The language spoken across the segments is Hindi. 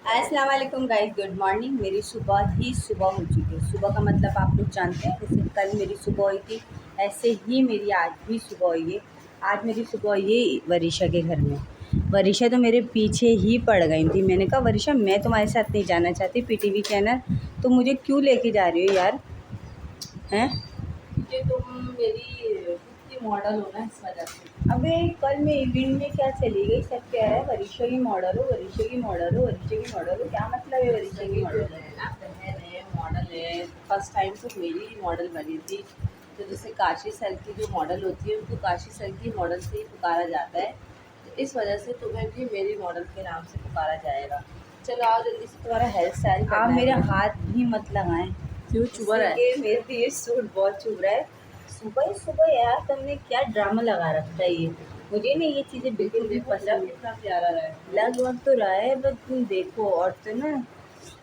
अस्सलाम वालेकुम गाइस, गुड मॉर्निंग। मेरी सुबह ही सुबह हो चुकी है। सुबह का मतलब आप लोग जानते हैं, जैसे कल मेरी सुबह हुई थी ऐसे ही मेरी आज भी सुबह हुई है। आज मेरी सुबह हुई है वरीशा के घर में। वरीशा तो मेरे पीछे ही पड़ गई थी। मैंने कहा वरीशा, मैं तुम्हारे साथ नहीं जाना चाहती पीटीवी चैनल, तो मुझे क्यों लेके जा रही हो यार, हैं? कि तुम मेरी खुद की मॉडल हो ना, इस वजह से। अबे कल मैं इवेंट में क्या चली गई, सब कह रहा है वरीशा की मॉडल हो, वरीशा की मॉडल हो, वरीशा की मॉडल हो। क्या मतलब है वरीशा की सभी जो मॉडल? है ना, बहन है, मॉडल है। फर्स्ट टाइम तो मेरी ही मॉडल बनी थी। तो जैसे काशी सर की जो मॉडल होती है उनको काशी सर की मॉडल से ही पुकारा जाता है, तो इस वजह से तुम्हें भी मेरी मॉडल के नाम से पुकारा जाएगा। चलो आओ जल्दी से, तुम्हारा हेयर स्टाइल आप करना है मेरे मुझे। हाथ भी मत लगाएं, क्यों चुभ रहा इससे है? कि मेरे ये सूट बहुत चुभ रहा है। सुबह ही सुबह यार तुमने क्या ड्रामा लगा रखा है ये। मुझे नहीं ये चीज़ें बिल्कुल लेकिन भी देखो लग पसंद। कितना प्यारा रहा है। लग वक्त तो रहा है, बस तुम देखो। और तो ना,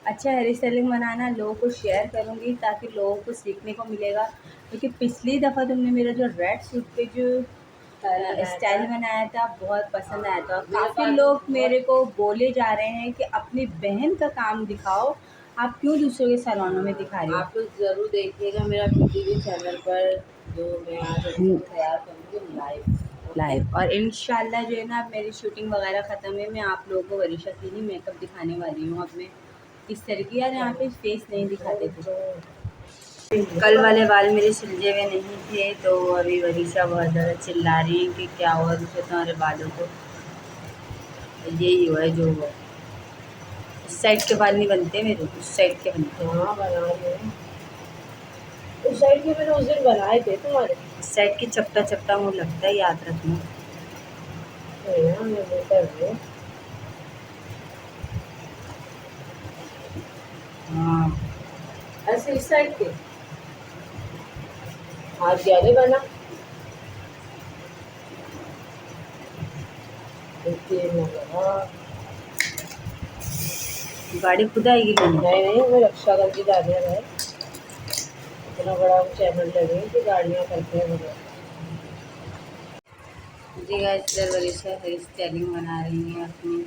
अच्छा हेयर स्टाइलिंग बनाना लोगों को शेयर करूँगी ताकि लोगों को सीखने को मिलेगा। क्योंकि पिछली दफ़ा तुमने मेरा जो रेड सूट पे जो स्टाइल बनाया था। स्टाइल बनाया था बहुत पसंद आया था। मेरे काफ़ी पास भी लोग बहुत। मेरे को बोले जा रहे हैं कि अपनी बहन का काम दिखाओ, आप क्यों दूसरों के सैलूनों में दिखा रहे हो। आप लोग ज़रूर देखिएगा मेरा पीटीवी चैनल पर, जो मैं आज हम्म, तैयार करूँगी लाइव। ओके। लाइव और इंशाल्लाह जो है ना, अब मेरी शूटिंग वगैरह ख़त्म है, मैं आप लोगों को वरीशा की ही मेकअप दिखाने वाली हूँ अपने। इस तरह की यार यहाँ पे फेस नहीं दिखाते थे। कल वाले बाल मेरे सिलझे हुए नहीं थे, तो अभी वरीशा बहुत ज़्यादा चिल्ला रही है कि क्या हुआ दूसरे तुम्हारे बालों को। यही हुआ है जो हुआ है। इस साइड के बाल नहीं बनते मेरे, उस साइड के बनते हैं। हाँ, बना रहे हैं। उस साइड के मैंने उस दिन बनाए थे तुम्हारे। इस साइड की चपटा चपटा मुँह लगता है, याद रखना। नहीं ना, मैं वो कर रही हूँ। हाँ, ऐसे इस साइड के हाथ ज्यादा बना। देखिए मैं लगा। गाड़ी खुद आएगी लेने। नहीं नहीं, मैं रक्षा करके जाने रहा है। इतना बड़ा चैनल लगे कि गाड़ियाँ करते हैं मुझे। जी गाइस, इधर वरीशा हेयर स्टाइलिंग बना रही हैं अपनी।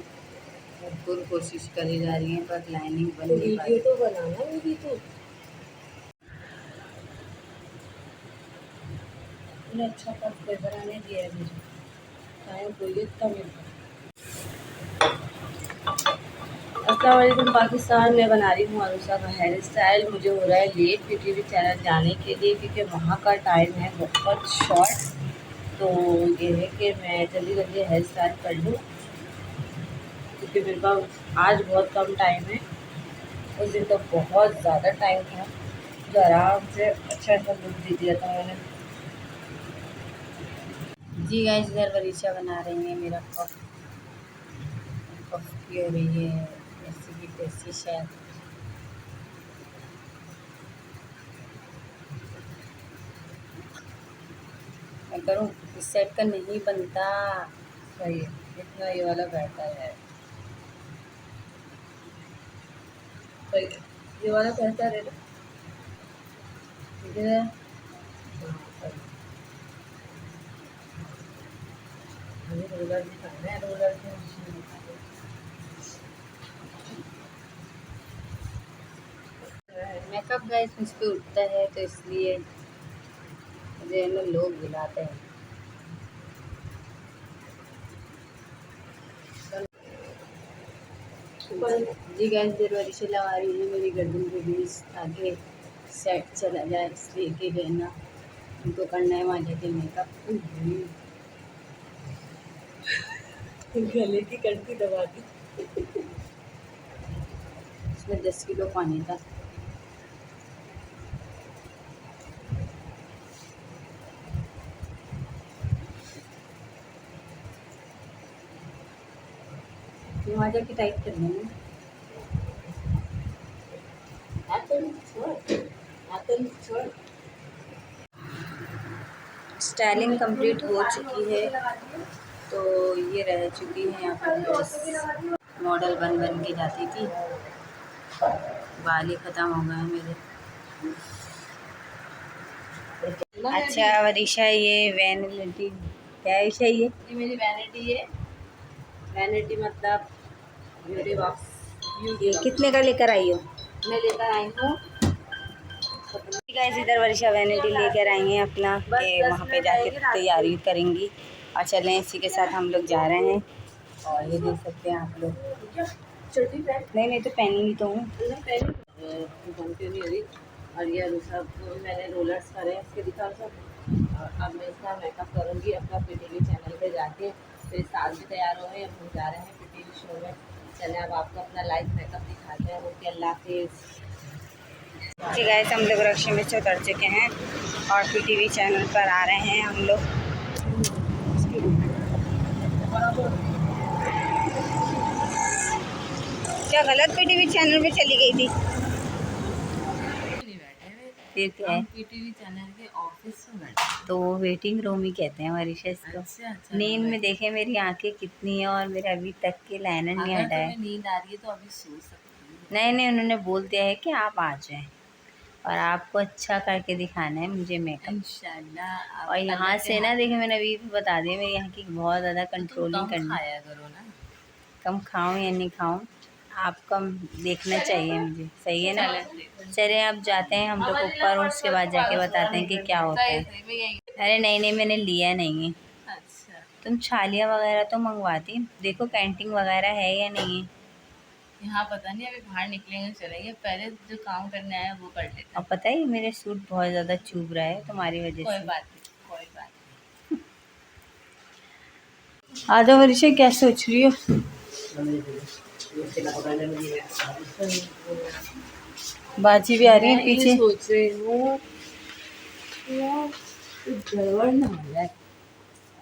भरपूर कोशिश करी जा रही है पर लाइनिंग बन तो नहीं पा वीडियो रही। तो बनाना मेरी तो। इतना अच्छा कपड़े बनाने दिया है मुझे। टाइम कोई इतना मिल रहा है। अस्सलाम वालेकुम पाकिस्तान। मैं बना रही हूँ अरुषा का हेयर स्टाइल। मुझे हो रहा है लेट पीटीवी चैनल जाने के लिए, क्योंकि वहाँ का टाइम है बहुत शॉर्ट। तो ये है कि मैं जल्दी जल्दी हेयर स्टाइल कर लूँ, क्योंकि मेरे पास आज बहुत कम टाइम है। उस दिन तो बहुत ज़्यादा टाइम था, जो आराम से अच्छा सा लुक दे दिया था मैंने। जी गाइस, इधर वरीशा बना रही है मेरा पफ। पफ की हो रही है ऐसी की तैसी शायद। मैं करूँ, इस साइड का नहीं बनता। सही है, इतना ये वाला बेहतर है। सही है, ये वाला बेहतर है ना। ठीक है। हाँ, सही। मुझे रोलर भी करना है, रोलर की मशीन निकालो। मेकअप गाइस मुझ पे उठता है, तो इसलिए मुझे है ना लोग बुलाते हैं। जी गाइस, इधर वरीशा लगा रही है मेरी गर्दन के बीच, ताकि सेट चला जाए, इसलिए कि जो है ना उनको करना है वहाँ के मेकअप। गले की कंठी दबा दी। इसमें 10 किलो पानी था। फिर वहाँ जाके टाइट कर लेंगे। आतन छोड़, आतन छोड़। स्टाइलिंग कंप्लीट हो चुकी है, तो ये रह चुकी है यहाँ पर ड्रेस। मॉडल बन बन के जाती थी, बाल ही ख़त्म हो गए मेरे। अच्छा वरीशा, ये वैनिटी क्या है ईशा ये? ये मेरी वैनिटी है। वैनिटी मतलब ब्यूटी बॉक्स। ये कितने का लेकर आई हो? मैं लेकर आई हूँ गाइस, इधर वर्षा वैनिटी लेकर आई हैं अपना कि वहाँ पे जाके तैयारी करेंगी। और चलें, इसी के साथ हम लोग जा रहे हैं। और ये देख सकते हैं आप लोग। नहीं तो पहनी भी तो हूँ। घंटे नहीं रही। और ये सब मैंने रोलर्स करे इसके दिखा सब। और अब मैं इसका मेकअप करूँगी अपना पीटीवी चैनल पे जाके। फिर साल भी तैयार हो गए, अब हम जा रहे हैं पीटीवी शो में। चले अब आपको अपना लाइव मेकअप दिखाते हैं। ओके, अल्लाह हाफिज़। जी गाइस, हम लोग रक्शे में से उतर चुके हैं और पीटीवी चैनल पर आ रहे हैं हम लोग। क्या गलत पीटीवी चैनल पे चली गई थी? फिर क्या है? पीटीवी चैनल के ऑफिस में बैठे। तो वो वेटिंग रूम ही कहते हैं मॉरिशस को। अच्छा, नींद में देखे मेरी आंखें कितनी है और मेरे अभी तक के लाइनर नहीं हटा है। नींद आ रही है तो अभी सो सकती नहीं, उन्होंने बोल दिया है कि आप आ जाएं और आपको अच्छा करके दिखाना है मुझे मेकअप इंशाल्लाह। और यहाँ से ना देखे, मैंने अभी भी बता दिया, मेरी यहाँ की बहुत ज़्यादा कंट्रोलिंग करनी। खाया करो ना। कम खाऊं या नहीं खाऊं, आपका देखना चाहिए मुझे, सही है ना? चले अब जाते हैं हम लोग ऊपर और उसके बाद जाके बताते हैं कि क्या होता है। अरे नहीं, मैंने लिया नहीं है। अच्छा, तुम छालिया वगैरह तो मंगवाती, देखो कैंटीन वगैरह है या नहीं है। यहाँ पता नहीं, अभी बाहर निकलेंगे चलेंगे, पहले जो काम करने आया वो कर लेते हैं। और पता है मेरे सूट बहुत ज़्यादा चुभ रहा है तुम्हारी वजह कोई से। बात नहीं। आजा वर्षा, क्या सोच रही हो? बाजी भी आ रही है पीछे। सोच रही हूँ गड़बड़ ना हो जाए।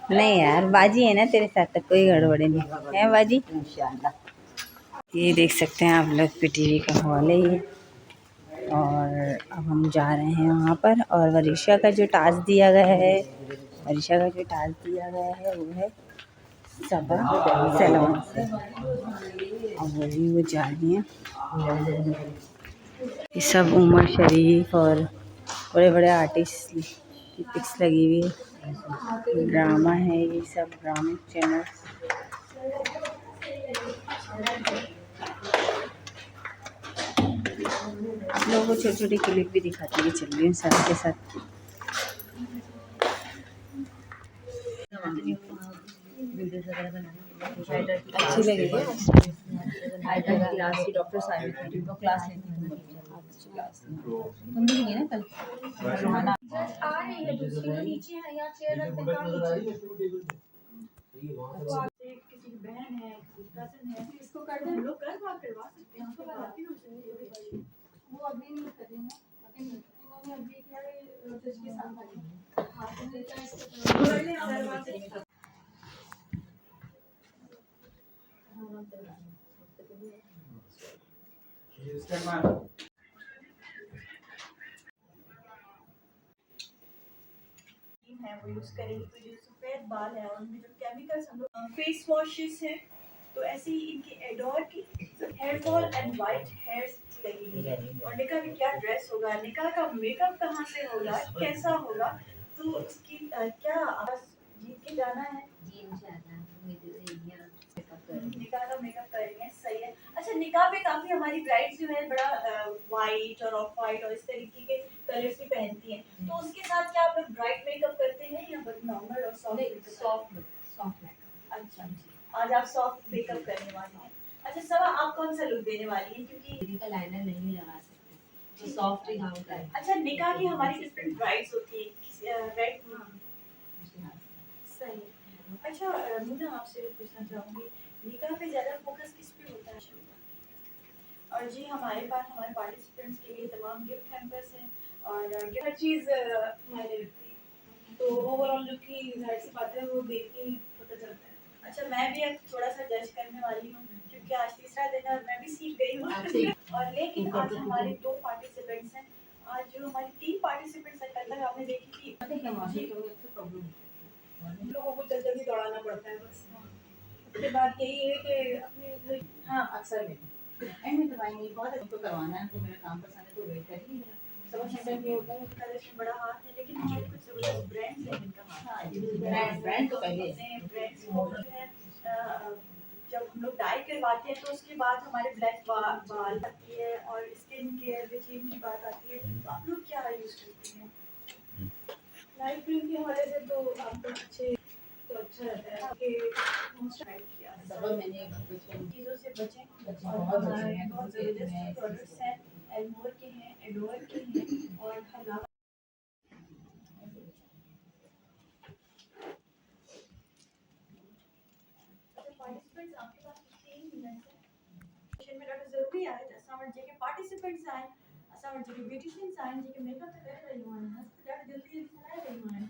नहीं यार, बाजी है ना तेरे साथ, तक कोई गड़बड़ नहीं है बाजी। ये देख सकते हैं आप लोग, पीटीवी का हॉल है ये। और अब हम जा रहे हैं वहाँ पर। और वर्षा का जो टास्क दिया गया है, वो है सबक सैलून से। अब वही वो जा रही हैं। ये सब उमर शरीफ और बड़े बड़े आर्टिस्ट की पिक्स लगी हुई है। ड्रामा है ये सब, ड्रामिक चैनल। लोगों को छोटी छोटी क्लिप भी दिखाती हुई चल रही हूँ साथ के साथ। अच्छी लगी है। क्लास की डॉक्टर साहिबा थी, तो क्लास लेती हूँ। अच्छी क्लास तुम भी नहीं ना कल। आ रही है दूसरी तो नीचे है, यहाँ चेयर रख दें कहाँ नीचे। किसी की बहन है, किसी की कजन है, तो इसको कर दे, लोग कर बात करवा सकते हैं। उसको बताती हूँ वो अभी नहीं करेंगे, उन्होंने अभी क्या है जज के साथ आए। हाँ तो लेता है इसको कर ले दरवाजे। है वो यूज करेंगे तो जो सफेद बाल है और उनमें जो केमिकल्स हम लोग फेस वॉशेस है, तो ऐसे ही इनकी एडोर की hair fall and white hairs लगी हुई है। और निकाह में क्या ड्रेस होगा, निकाह का मेकअप कहाँ से होगा, कैसा होगा, तो उसकी क्या जीत के जाना है जी इंशाल्लाह। निकाह का मेकअप करेंगे, सही है। अच्छा, निकाह पे काफी हमारी ब्राइड्स जो है बड़ा वाइट और ऑफ वाइट और इस तरीके के कलर्स भी पहनती हैं, तो उसके साथ क्या आप लोग ब्राइट मेकअप करते हैं या बस नॉर्मल और सॉफ्ट मेकअप? अच्छा, आज आप सॉफ्ट मेकअप करने वाली हैं। अच्छा सवा, आप कौन सा लुक देने वाली हैं? क्योंकि का लाइनर नहीं लगा सकते, तो सॉफ्ट ही काम करें। अच्छा, निकाह की हमारी डिफरेंट ब्राइड्स होती है, रेड सही। अच्छा मुन्ना, आपसे पूछना चाहूँगी, निकाह पे ज़्यादा फोकस किस पे होता है? और जी हमारे पास हमारे पार्टिसिपेंट्स के लिए तमाम गिफ्ट हैम्पर्स हैं और हर चीज़ मायने रखती है, तो ओवरऑल लुक की जाहिर सी बात है वो देख के ही पता चलता है। अच्छा, मैं भी अब थोड़ा सा जज करने वाली हूँ क्योंकि आज तीसरा दिन है और मैं भी सीख गई हूँ। और लेकिन आज हमारे 2 पार्टिसिपेंट्स हैं। आज जो हमारी 3 पार्टिसिपेंट्स हैं, कल तक आपने देखी थी लोगों को जल्दी जल्दी दौड़ाना पड़ता है बस। उसके बाद यही है कि अपने हाँ अक्सर में एंड में करवाएंगे, बहुत उनको करवाना है, तो मेरा काम पसंद है तो वेट कर ही मेरा सब सेंटर में होता है, उसका इसमें बड़ा हाथ है, लेकिन हमारे कुछ जबरदस्त ब्रांड्स हैं जिनका हाथ है। ब्रांड तो पहले ब्रांड्स है जब हम लोग डाई करवाते हैं तो उसके बाद हमारे ब्लैक बाल आती है और स्किन केयर रेजीम की बात आती है, तो आप लोग क्या यूज़ करते हैं? लाइट क्रीम के हवाले से तो आपको अच्छे तो अच्छा रहता है कि मॉइस्चराइज किया चीज़ों से बचें और हमारे बहुत ज़बरदस्त प्रोडक्ट्स हैं, एल्मोर के हैं, एडोर के हैं और हलावा पार्टिसिपेंट्स आपके पास 3 मिनट है में ॾाढो ज़रूरी आहे त असां वटि जेके पार्टिसिपेंट्स आहिनि, असां वटि जेके ब्यूटिशियंस आहिनि, जेके मेकअप त करे रहियूं आहिनि, हस्त ॾाढो जल्दी सलाह रहियूं आहिनि,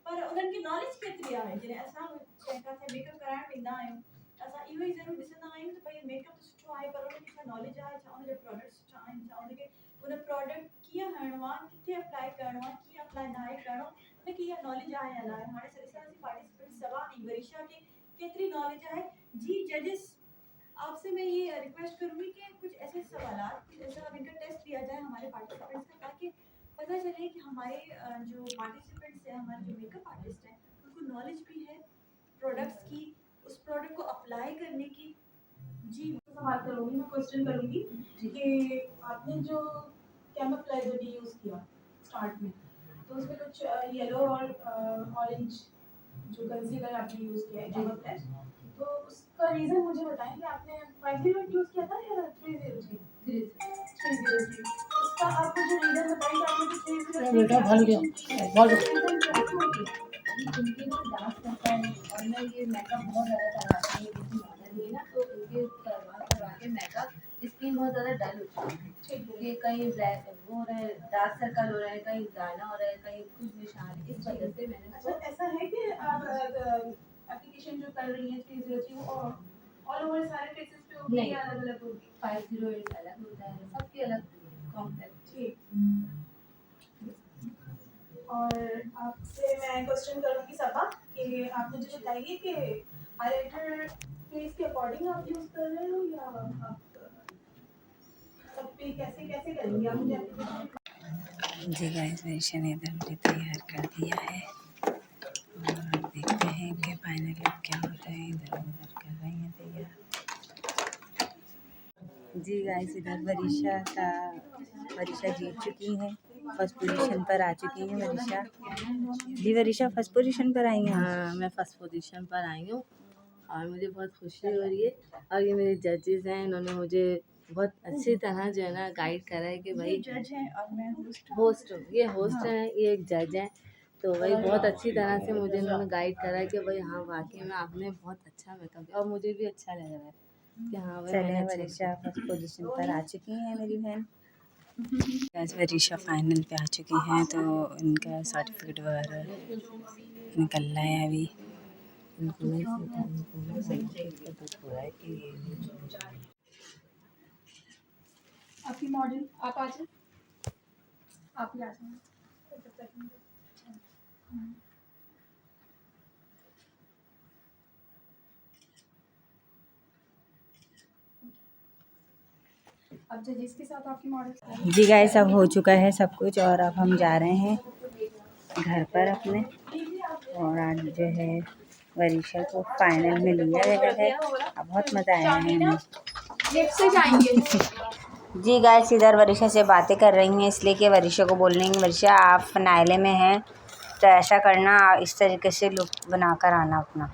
पर उन्हनि खे नॉलेज केतिरी आहे। जॾहिं असां कंहिं किथे मेकअप कराइण वेंदा आहियूं त असां इहो ई ज़रूरु ॾिसंदा आहियूं त भई मेकअप त सुठो आहे, पर उनखे छा नॉलेज आहे, छा उनजा प्रोडक्ट्स सुठा आहिनि, छा उनखे उन प्रोडक्ट कीअं हणिणो आहे, किथे अप्लाई करिणो आहे, कीअं अप्लाई नाहे करिणो, उनखे इहा नॉलेज आहे या न आहे। हाणे ॾिसांसीं पार्टिसिपेंट सवा ॾींहुं वरीशा खे केतिरी नॉलेज है। जी जजेस, आपसे मैं ये रिक्वेस्ट करूंगी कि कुछ ऐसे सवाल, कुछ ऐसा इनका टेस्ट लिया जाए हमारे पार्टिसिपेंट्स का, ताकि पता चले कि हमारे जो पार्टिसिपेंट्स हैं, हमारे जो मेकअप आर्टिस्ट हैं, उनको नॉलेज भी है प्रोडक्ट्स की, उस प्रोडक्ट को अप्लाई करने की। जी सवाल करूंगी, मैं क्वेश्चन करूंगी कि आपने जो कैमोफ्लेज यूज़ किया स्टार्ट में, तो उसमें कुछ येलो और ऑरेंज जो कंसीलर आपने यूज़ किया है कैमोफ्लेज, तो उसका रीज़न मुझे बताएं कि आपने 508 यूज़ किया था या 303? 303। उसका आपको जो रीज़न बताएं कि आपने जो 303 बेटा भल गया बहुत इनके ना डांस करता है और मैं ये मेकअप बहुत ज़्यादा करवाती हूँ किसी मॉडल में ना, तो इनके करवा के मेकअप स्किन बहुत ज़्यादा डल हो चुकी है, क्योंकि कहीं ब्लैक वो हो रहा है, डार्क सर्कल हो रहा है, कहीं दाना हो रहा है, कहीं कुछ निशान, इस वजह से मैंने अच्छा ऐसा है कि आप एप्लीकेशन जो कर रही हैं 303 वो ऑल ओवर सारे फेसेस पे होगी नहीं, या अलग-अलग होगी? 508 अलग होता है, सबकी अलग कॉम्प्लेक्स। ठीक। और आपसे मैं क्वेश्चन करूंगी सबा कि आप मुझे बताइए कि हाइलाइटर फेस के अकॉर्डिंग आप यूज़ कर रहे हो या आप सब पे कैसे कैसे करेंगे आप मुझे एप्लीकेशन? जी गाइस, वरीशा ने इधर मुझे तैयार कर दिया है और देखते हैं कि फाइनल लुक क्या हो रहा है। इधर उधर कर रही हैं तैयार। जी गाइस, इधर वरीशा जीत चुकी हैं, फर्स्ट पोजीशन पर आ चुकी हैं वरीशा। जी वरीशा फर्स्ट पोजीशन पर आई हैं। हाँ, मैं फर्स्ट पोजीशन पर आई हूँ और मुझे बहुत खुशी हो रही है। और ये मेरे जजेस हैं, इन्होंने मुझे बहुत अच्छी तरह जो है ना गाइड करा है कि भाई जज हैं और मैं होस्ट हूँ, ये होस्ट हैं, ये एक जज हैं, तो भाई बहुत अच्छी तरह से मुझे इन्होंने गाइड करा है कि भाई हाँ वाकई में आपने बहुत अच्छा मेकअप किया और मुझे भी अच्छा लग रहा है कि हाँ भाई मैंने चलें, अच्छा वरीशा फर्स्ट पोजीशन पर आ चुकी हैं मेरी बहन। आज वरीशा फाइनल पे आ चुकी हैं, तो इनका सर्टिफिकेट वगैरह निकल रहा है अभी। उनको नहीं दुख हो रहा है कि आपकी मॉडल आप आ जाए, आप ही आ जाए। अब जजेस के साथ आपकी मॉडल। जी गाइस, अब हो चुका है सब कुछ और अब हम जा रहे हैं घर पर अपने। और आज जो है वरीशा को फाइनल में लिया गया है। अब बहुत मज़ा आया है हमें। से जाएंगे। जी गाइस, इधर वरीशा से बातें कर रही हैं, इसलिए कि वरीशा को बोल रही हैं वरीशा आप फाइनल में हैं, तो ऐसा करना, इस तरीके से लुक बनाकर आना अपना।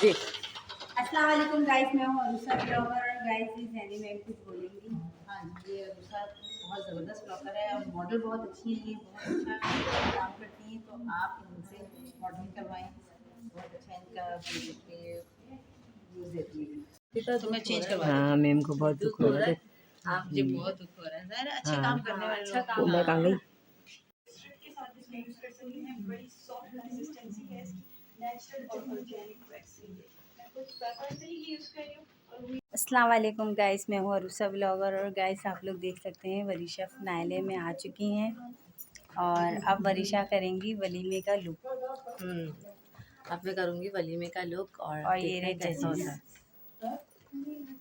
जी अस्सलाम वालेकुम गाइस, मैं हूँ अरुषा ब्लॉगर। गाइस इस जैनी मैम कुछ बोलेंगी। हाँ, ये अनुसार बहुत ज़बरदस्त ब्लॉगर है और मॉडल बहुत अच्छी है, बहुत अच्छा काम करती हैं, तो आप इनसे मॉडल करवाएं, बहुत अच्छा इनका यूज़ देती है। तो मैं चेंज करवा हाँ, मैम को बहुत दुख हो रहा है। हाँ, मुझे बहुत दुख हो रहा है सर, अच्छे हाँ, काम करने वाले अच्छा काम मैं कहाँ गई? के साथ इसमें यूज कर सकती हैं, बड़ी सॉफ्ट कंसिस्टेंसी है इसकी, नेचुरल और ऑर्गेनिक वैक्सीन है। मैं कुछ पेपर से ही यूज कर रही हूँ और वो अस्सलाम वालेकुम गाइस, मैं हूँ अरुषा ब्लॉगर। और गाइस आप लोग देख सकते हैं वरीशा फाइनल में आ चुकी हैं और अब वरीशा करेंगी वलीमे का लुक। अब मैं करूँगी वलीमे का लुक और और ये देखते हैं रहे कैसा होता है। जजेस।